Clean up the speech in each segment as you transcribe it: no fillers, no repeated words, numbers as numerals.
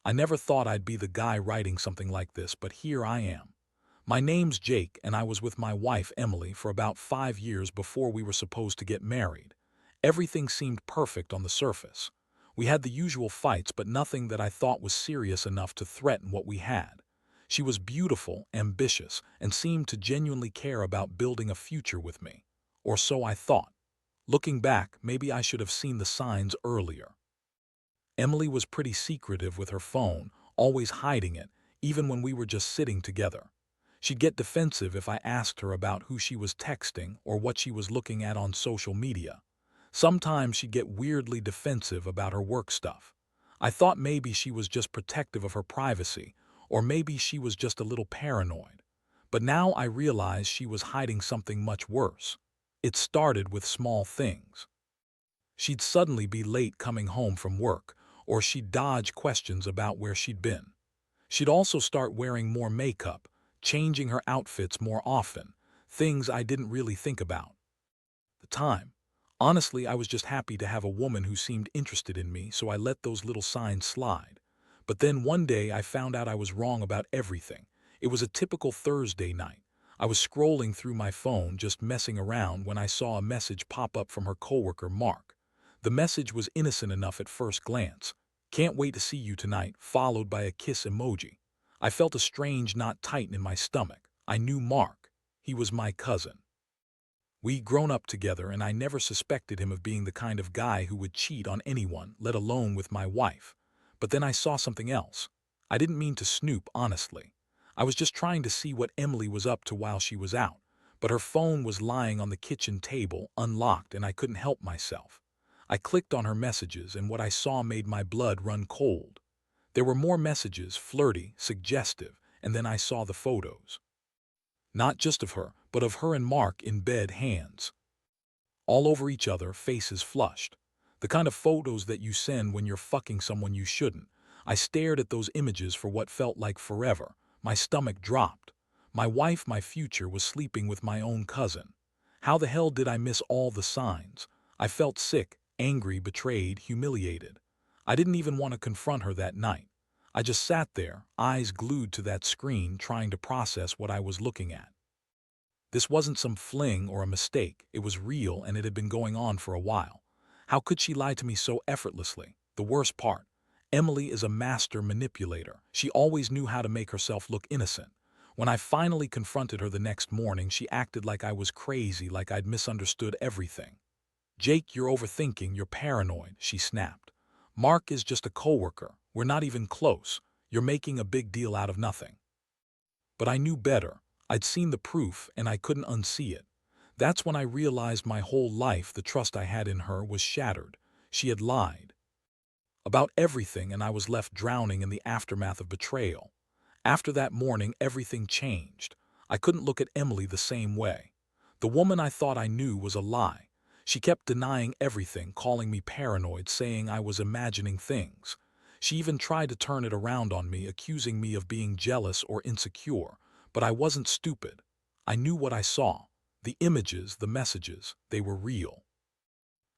I never thought I'd be the guy writing something like this, but here I am. My name's Jake, and I was with my wife, Emily, for about 5 years before we were supposed to get married. Everything seemed perfect on the surface. We had the usual fights, but nothing that I thought was serious enough to threaten what we had. She was beautiful, ambitious, and seemed to genuinely care about building a future with me. Or so I thought. Looking back, maybe I should have seen the signs earlier. Emily was pretty secretive with her phone, always hiding it, even when we were just sitting together. She'd get defensive if I asked her about who she was texting or what she was looking at on social media. Sometimes she'd get weirdly defensive about her work stuff. I thought maybe she was just protective of her privacy, or maybe she was just a little paranoid. But now I realize she was hiding something much worse. It started with small things. She'd suddenly be late coming home from work, or she'd dodge questions about where she'd been. She'd also start wearing more makeup, changing her outfits more often, things I didn't really think about at the time. Honestly, I was just happy to have a woman who seemed interested in me, so I let those little signs slide. But then one day I found out I was wrong about everything. It was a typical Thursday night. I was scrolling through my phone, just messing around, when I saw a message pop up from her coworker, Mark. The message was innocent enough at first glance. "Can't wait to see you tonight," followed by a kiss emoji. I felt a strange knot tighten in my stomach. I knew Mark. He was my cousin. We'd grown up together, and I never suspected him of being the kind of guy who would cheat on anyone, let alone with my wife. But then I saw something else. I didn't mean to snoop, honestly. I was just trying to see what Emily was up to while she was out. But her phone was lying on the kitchen table, unlocked, and I couldn't help myself. I clicked on her messages, and what I saw made my blood run cold. There were more messages, flirty, suggestive, and then I saw the photos. Not just of her, but of her and Mark in bed, hands all over each other, faces flushed. The kind of photos that you send when you're fucking someone you shouldn't. I stared at those images for what felt like forever. My stomach dropped. My wife, my future, was sleeping with my own cousin. How the hell did I miss all the signs? I felt sick, angry, betrayed, humiliated. I didn't even want to confront her that night. I just sat there, eyes glued to that screen, trying to process what I was looking at. This wasn't some fling or a mistake. It was real, and it had been going on for a while. How could she lie to me so effortlessly? The worst part, Emily is a master manipulator. She always knew how to make herself look innocent. When I finally confronted her the next morning, she acted like I was crazy, like I'd misunderstood everything. "Jake, you're overthinking, you're paranoid," she snapped. "Mark is just a coworker. We're not even close. You're making a big deal out of nothing." But I knew better. I'd seen the proof, and I couldn't unsee it. That's when I realized my whole life, the trust I had in her, was shattered. She had lied about everything, and I was left drowning in the aftermath of betrayal. After that morning, everything changed. I couldn't look at Emily the same way. The woman I thought I knew was a lie. She kept denying everything, calling me paranoid, saying I was imagining things. She even tried to turn it around on me, accusing me of being jealous or insecure. But I wasn't stupid. I knew what I saw. The images, the messages, they were real.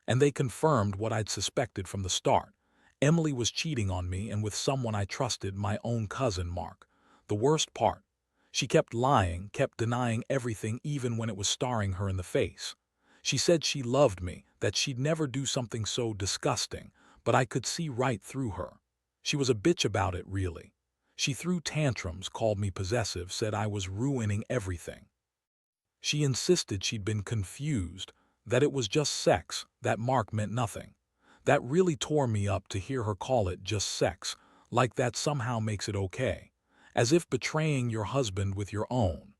And they confirmed what I'd suspected from the start. Emily was cheating on me, and with someone I trusted, my own cousin, Mark. The worst part, she kept lying, kept denying everything, even when it was staring her in the face. She said she loved me, that she'd never do something so disgusting, but I could see right through her. She was a bitch about it, really. She threw tantrums, called me possessive, said I was ruining everything. She insisted she'd been confused, that it was just sex, that Mark meant nothing. That really tore me up, to hear her call it just sex, like that somehow makes it okay. As if betraying your husband with your own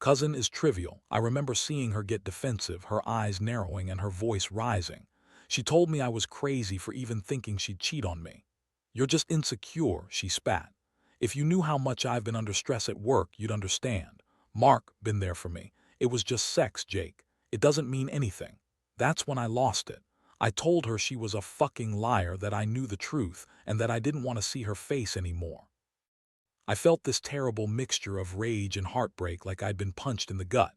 cousin is trivial. I remember seeing her get defensive, her eyes narrowing and her voice rising. She told me I was crazy for even thinking she'd cheat on me. "You're just insecure," she spat. "If you knew how much I've been under stress at work, you'd understand. Mark, been there for me. It was just sex, Jake. It doesn't mean anything." That's when I lost it. I told her she was a fucking liar, that I knew the truth, and that I didn't want to see her face anymore. I felt this terrible mixture of rage and heartbreak, like I'd been punched in the gut.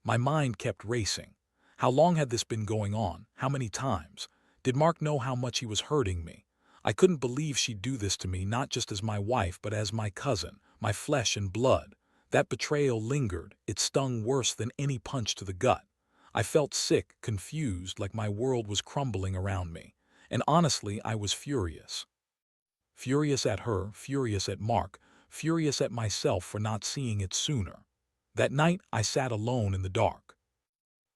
My mind kept racing. How long had this been going on? How many times? Did Mark know how much he was hurting me? I couldn't believe she'd do this to me, not just as my wife, but as my cousin, my flesh and blood. That betrayal lingered. It stung worse than any punch to the gut. I felt sick, confused, like my world was crumbling around me. And honestly, I was furious. Furious at her, furious at Mark, furious at myself for not seeing it sooner. That night, I sat alone in the dark,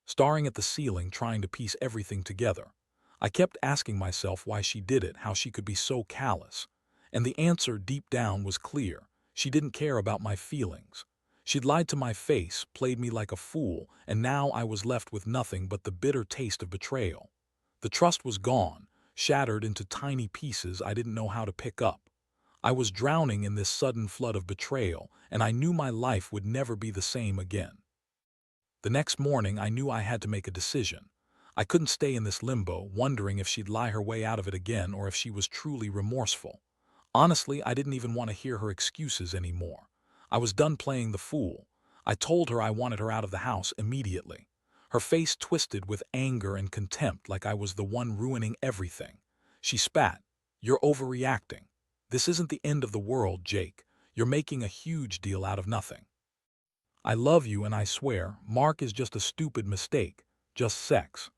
staring at the ceiling, trying to piece everything together. I kept asking myself why she did it, how she could be so callous. And the answer deep down was clear. She didn't care about my feelings. She'd lied to my face, played me like a fool, and now I was left with nothing but the bitter taste of betrayal. The trust was gone, shattered into tiny pieces I didn't know how to pick up. I was drowning in this sudden flood of betrayal, and I knew my life would never be the same again. The next morning, I knew I had to make a decision. I couldn't stay in this limbo, wondering if she'd lie her way out of it again or if she was truly remorseful. Honestly, I didn't even want to hear her excuses anymore. I was done playing the fool. I told her I wanted her out of the house immediately. Her face twisted with anger and contempt, like I was the one ruining everything. She spat. "You're overreacting. This isn't the end of the world, Jake. You're making a huge deal out of nothing. I love you, and I swear, Mark is just a stupid mistake, just sex.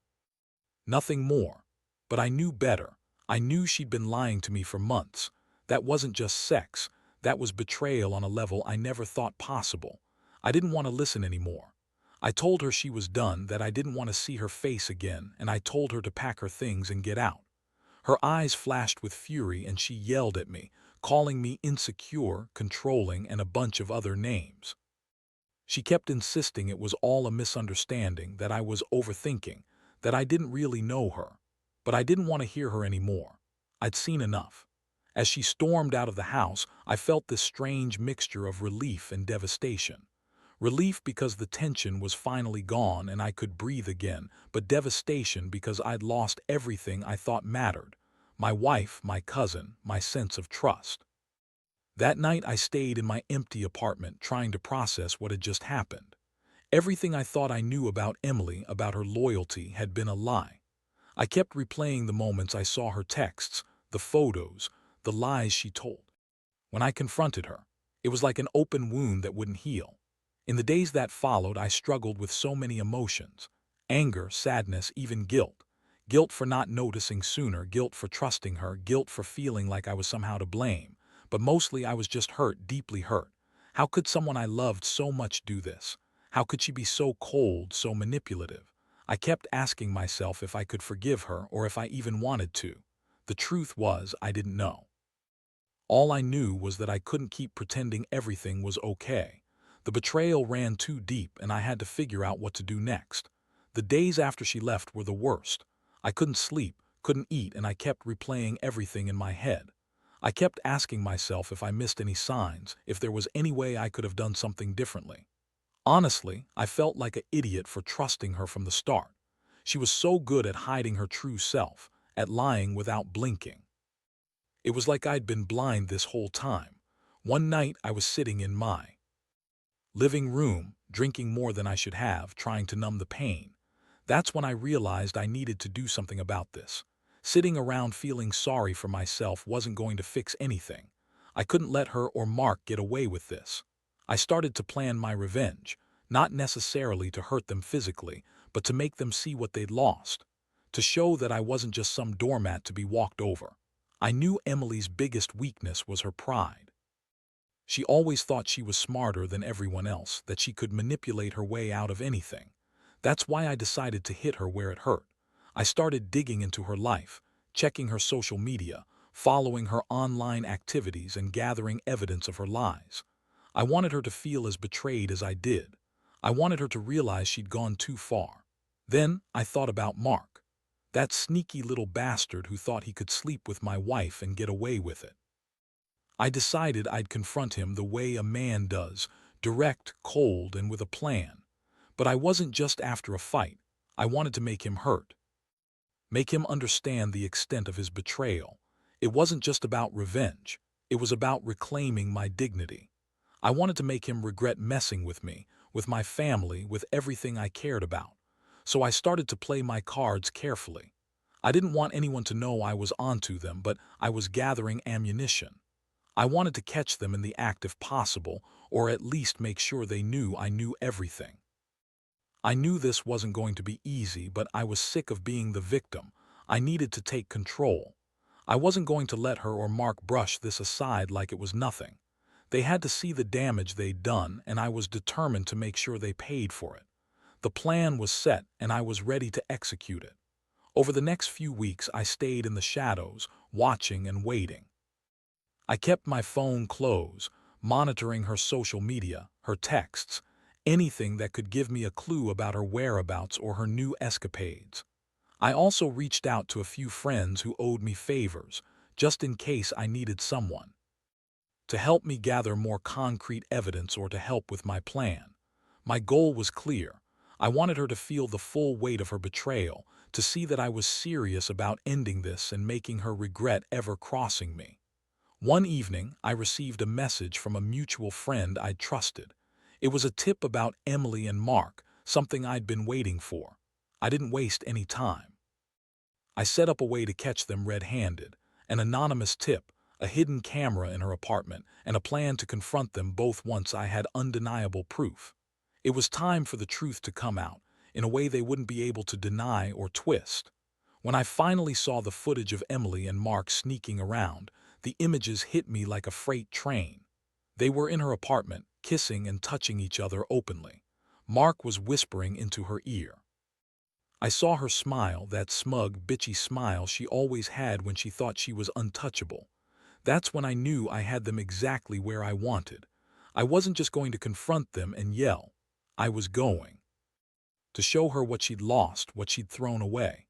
Nothing more." But I knew better. I knew she'd been lying to me for months. That wasn't just sex. That was betrayal on a level I never thought possible. I didn't want to listen anymore. I told her she was done, that I didn't want to see her face again, and I told her to pack her things and get out. Her eyes flashed with fury, and she yelled at me, calling me insecure, controlling, and a bunch of other names. She kept insisting it was all a misunderstanding, that I was overthinking, that I didn't really know her. But I didn't want to hear her anymore. I'd seen enough. As she stormed out of the house, I felt this strange mixture of relief and devastation. Relief because the tension was finally gone and I could breathe again, but devastation because I'd lost everything I thought mattered: my wife, my cousin, my sense of trust. That night I stayed in my empty apartment, trying to process what had just happened. Everything I thought I knew about Emily, about her loyalty, had been a lie. I kept replaying the moments I saw her texts, the photos, the lies she told. When I confronted her, it was like an open wound that wouldn't heal. In the days that followed, I struggled with so many emotions: anger, sadness, even guilt. Guilt for not noticing sooner, guilt for trusting her, guilt for feeling like I was somehow to blame. But mostly I was just hurt, deeply hurt. How could someone I loved so much do this? How could she be so cold, so manipulative? I kept asking myself if I could forgive her or if I even wanted to. The truth was, I didn't know. All I knew was that I couldn't keep pretending everything was okay. The betrayal ran too deep, and I had to figure out what to do next. The days after she left were the worst. I couldn't sleep, couldn't eat, and I kept replaying everything in my head. I kept asking myself if I missed any signs, if there was any way I could have done something differently. Honestly, I felt like an idiot for trusting her from the start. She was so good at hiding her true self, at lying without blinking. It was like I'd been blind this whole time. One night I was sitting in my living room, drinking more than I should have, trying to numb the pain. That's when I realized I needed to do something about this. Sitting around feeling sorry for myself wasn't going to fix anything. I couldn't let her or Mark get away with this. I started to plan my revenge, not necessarily to hurt them physically, but to make them see what they'd lost. To show that I wasn't just some doormat to be walked over. I knew Emily's biggest weakness was her pride. She always thought she was smarter than everyone else, that she could manipulate her way out of anything. That's why I decided to hit her where it hurt. I started digging into her life, checking her social media, following her online activities, and gathering evidence of her lies. I wanted her to feel as betrayed as I did. I wanted her to realize she'd gone too far. Then I thought about Mark, that sneaky little bastard who thought he could sleep with my wife and get away with it. I decided I'd confront him the way a man does, direct, cold, and with a plan. But I wasn't just after a fight. I wanted to make him hurt. Make him understand the extent of his betrayal. It wasn't just about revenge. It was about reclaiming my dignity. I wanted to make him regret messing with me, with my family, with everything I cared about. So I started to play my cards carefully. I didn't want anyone to know I was onto them, but I was gathering ammunition. I wanted to catch them in the act if possible, or at least make sure they knew I knew everything. I knew this wasn't going to be easy, but I was sick of being the victim. I needed to take control. I wasn't going to let her or Mark brush this aside like it was nothing. They had to see the damage they'd done, and I was determined to make sure they paid for it. The plan was set, and I was ready to execute it. Over the next few weeks, I stayed in the shadows, watching and waiting. I kept my phone close, monitoring her social media, her texts, anything that could give me a clue about her whereabouts or her new escapades. I also reached out to a few friends who owed me favors, just in case I needed someone to help me gather more concrete evidence or to help with my plan. My goal was clear. I wanted her to feel the full weight of her betrayal, to see that I was serious about ending this and making her regret ever crossing me. One evening, I received a message from a mutual friend I'd trusted. It was a tip about Emily and Mark, something I'd been waiting for. I didn't waste any time. I set up a way to catch them red-handed, an anonymous tip, a hidden camera in her apartment, and a plan to confront them both once I had undeniable proof. It was time for the truth to come out, in a way they wouldn't be able to deny or twist. When I finally saw the footage of Emily and Mark sneaking around, the images hit me like a freight train. They were in her apartment, kissing and touching each other openly. Mark was whispering into her ear. I saw her smile, that smug, bitchy smile she always had when she thought she was untouchable. That's when I knew I had them exactly where I wanted. I wasn't just going to confront them and yell. I was going to show her what she'd lost, what she'd thrown away.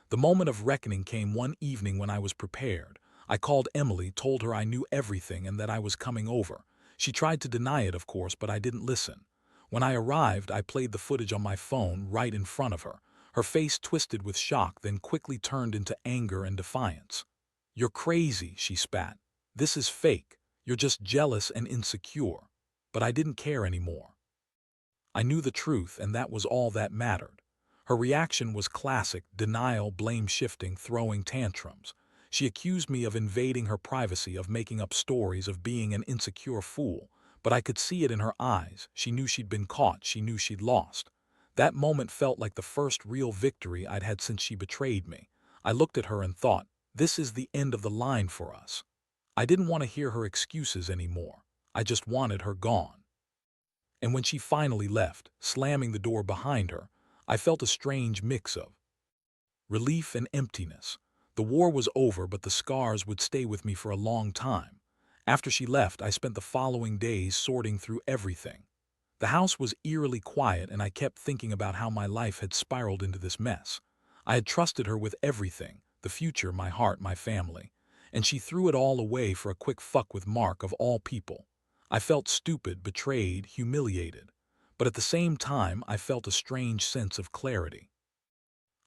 The moment of reckoning came one evening when I was prepared. I called Emily, told her I knew everything and that I was coming over. She tried to deny it, of course, but I didn't listen. When I arrived, I played the footage on my phone right in front of her. Her face twisted with shock, then quickly turned into anger and defiance. "You're crazy," she spat. "This is fake. You're just jealous and insecure." But I didn't care anymore. I knew the truth, and that was all that mattered. Her reaction was classic: denial, blame-shifting, throwing tantrums. She accused me of invading her privacy, of making up stories, of being an insecure fool. But I could see it in her eyes. She knew she'd been caught. She knew she'd lost. That moment felt like the first real victory I'd had since she betrayed me. I looked at her and thought, this is the end of the line for us. I didn't want to hear her excuses anymore. I just wanted her gone. And when she finally left, slamming the door behind her, I felt a strange mix of relief and emptiness. The war was over, but the scars would stay with me for a long time. After she left, I spent the following days sorting through everything. The house was eerily quiet, and I kept thinking about how my life had spiraled into this mess. I had trusted her with everything, the future, my heart, my family, and she threw it all away for a quick fuck with Mark, of all people. I felt stupid, betrayed, humiliated. But at the same time, I felt a strange sense of clarity.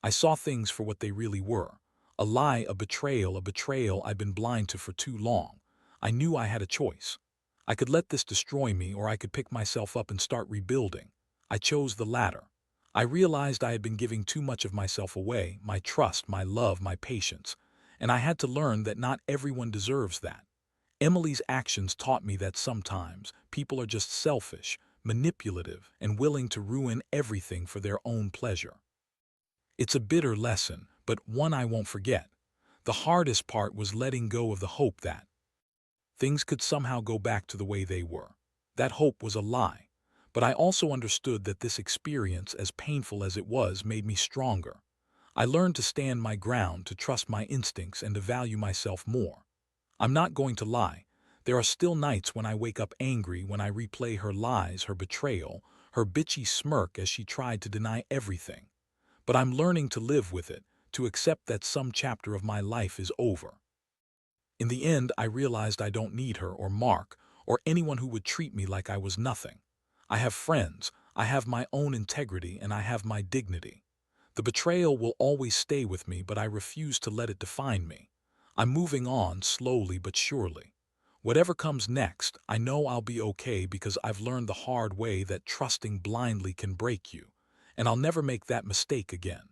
I saw things for what they really were. A lie, a betrayal I'd been blind to for too long. I knew I had a choice. I could let this destroy me, or I could pick myself up and start rebuilding. I chose the latter. I realized I had been giving too much of myself away, my trust, my love, my patience, and I had to learn that not everyone deserves that. Emily's actions taught me that sometimes people are just selfish, manipulative, and willing to ruin everything for their own pleasure. It's a bitter lesson, but one I won't forget. The hardest part was letting go of the hope that things could somehow go back to the way they were. That hope was a lie, but I also understood that this experience, as painful as it was, made me stronger. I learned to stand my ground, to trust my instincts, and to value myself more. I'm not going to lie. There are still nights when I wake up angry, when I replay her lies, her betrayal, her bitchy smirk as she tried to deny everything. But I'm learning to live with it, to accept that some chapter of my life is over. In the end, I realized I don't need her or Mark or anyone who would treat me like I was nothing. I have friends, I have my own integrity, and I have my dignity. The betrayal will always stay with me, but I refuse to let it define me. I'm moving on, slowly but surely. Whatever comes next, I know I'll be okay, because I've learned the hard way that trusting blindly can break you, and I'll never make that mistake again.